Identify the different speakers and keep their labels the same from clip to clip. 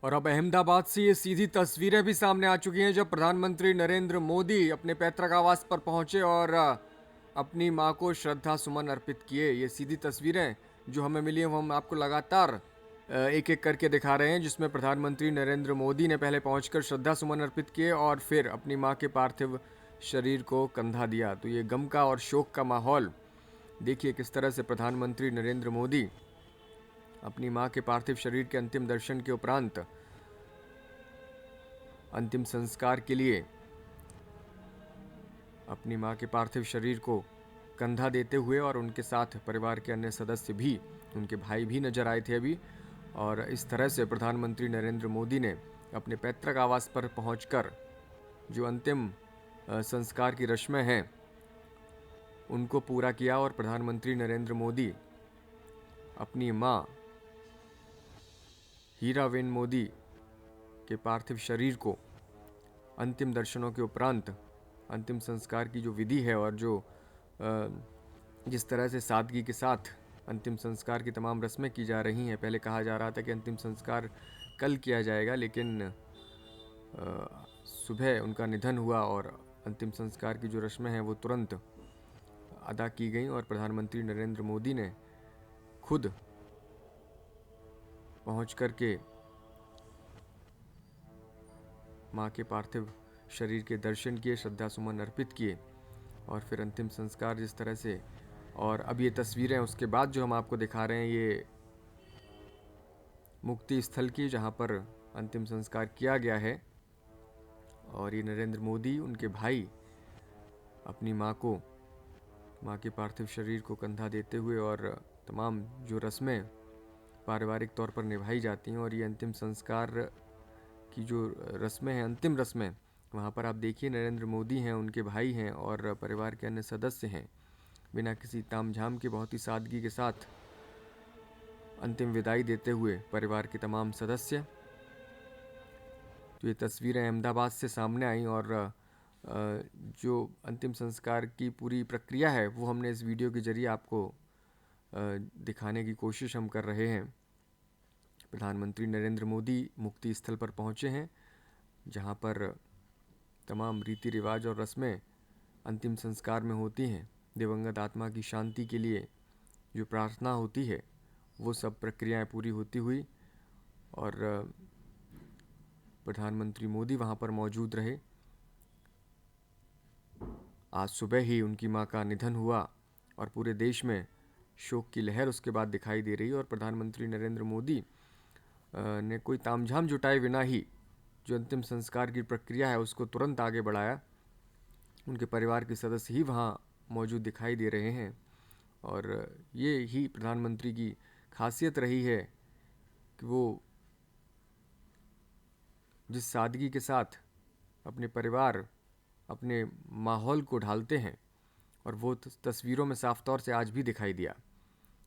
Speaker 1: और अब अहमदाबाद से ये सीधी तस्वीरें भी सामने आ चुकी हैं जब प्रधानमंत्री नरेंद्र मोदी अपने पैतृक आवास पर पहुंचे और अपनी मां को श्रद्धा सुमन अर्पित किए। ये सीधी तस्वीरें जो हमें मिली हैं वो हम आपको लगातार एक एक करके दिखा रहे हैं, जिसमें प्रधानमंत्री नरेंद्र मोदी ने पहले पहुंचकर श्रद्धा सुमन अर्पित किए और फिर अपनी मां के पार्थिव शरीर को कंधा दिया। तो ये गम का और शोक का माहौल देखिए किस तरह से प्रधानमंत्री नरेंद्र मोदी अपनी मां के पार्थिव शरीर के अंतिम दर्शन के उपरांत अंतिम संस्कार के लिए अपनी मां के पार्थिव शरीर को कंधा देते हुए, और उनके साथ परिवार के अन्य सदस्य भी, उनके भाई भी नजर आए थे अभी। और इस तरह से प्रधानमंत्री नरेंद्र मोदी ने अपने पैतृक आवास पर पहुंचकर जो अंतिम संस्कार की रस्में हैं उनको पूरा किया। और प्रधानमंत्री नरेंद्र मोदी अपनी मां हीराबेन मोदी के पार्थिव शरीर को अंतिम दर्शनों के उपरांत अंतिम संस्कार की जो विधि है और जो जिस तरह से सादगी के साथ अंतिम संस्कार की तमाम रस्में की जा रही हैं। पहले कहा जा रहा था कि अंतिम संस्कार कल किया जाएगा, लेकिन सुबह उनका निधन हुआ और अंतिम संस्कार की जो रस्में हैं वो तुरंत अदा की गई। और प्रधानमंत्री नरेंद्र मोदी ने खुद पहुंच करके मां के पार्थिव शरीर के दर्शन किए, श्रद्धा सुमन अर्पित किए और फिर अंतिम संस्कार जिस तरह से। और अब ये तस्वीरें उसके बाद जो हम आपको दिखा रहे हैं ये मुक्ति स्थल की, जहां पर अंतिम संस्कार किया गया है। और ये नरेंद्र मोदी, उनके भाई, अपनी मां के पार्थिव शरीर को कंधा देते हुए और तमाम जो रस्में पारिवारिक तौर पर निभाई जाती हैं। और ये अंतिम संस्कार की जो रस्में हैं, अंतिम रस्में, वहाँ पर आप देखिए नरेंद्र मोदी हैं, उनके भाई हैं और परिवार के अन्य सदस्य हैं। बिना किसी तामझाम के बहुत ही सादगी के साथ अंतिम विदाई देते हुए परिवार के तमाम सदस्य। तो ये तस्वीरें अहमदाबाद से सामने आई और जो अंतिम संस्कार की पूरी प्रक्रिया है वो हमने इस वीडियो के जरिए आपको दिखाने की कोशिश हम कर रहे हैं। प्रधानमंत्री नरेंद्र मोदी मुक्ति स्थल पर पहुंचे हैं, जहां पर तमाम रीति रिवाज और रस्में अंतिम संस्कार में होती हैं। दिवंगत आत्मा की शांति के लिए जो प्रार्थना होती है वो सब प्रक्रियाएं पूरी होती हुई और प्रधानमंत्री मोदी वहां पर मौजूद रहे। आज सुबह ही उनकी मां का निधन हुआ और पूरे देश में शोक की लहर उसके बाद दिखाई दे रही है। और प्रधानमंत्री नरेंद्र मोदी ने कोई तामझाम जुटाए बिना ही जो अंतिम संस्कार की प्रक्रिया है उसको तुरंत आगे बढ़ाया। उनके परिवार के सदस्य ही वहाँ मौजूद दिखाई दे रहे हैं। और ये ही प्रधानमंत्री की खासियत रही है कि वो जिस सादगी के साथ अपने परिवार, अपने माहौल को ढालते हैं, और वो तस्वीरों में साफ तौर से आज भी दिखाई दिया।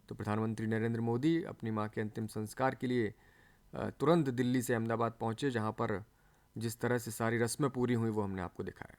Speaker 1: तो प्रधानमंत्री नरेंद्र मोदी अपनी मां के अंतिम संस्कार के लिए तुरंत दिल्ली से अहमदाबाद पहुंचे, जहां पर जिस तरह से सारी रस्में पूरी हुई वो हमने आपको दिखाया।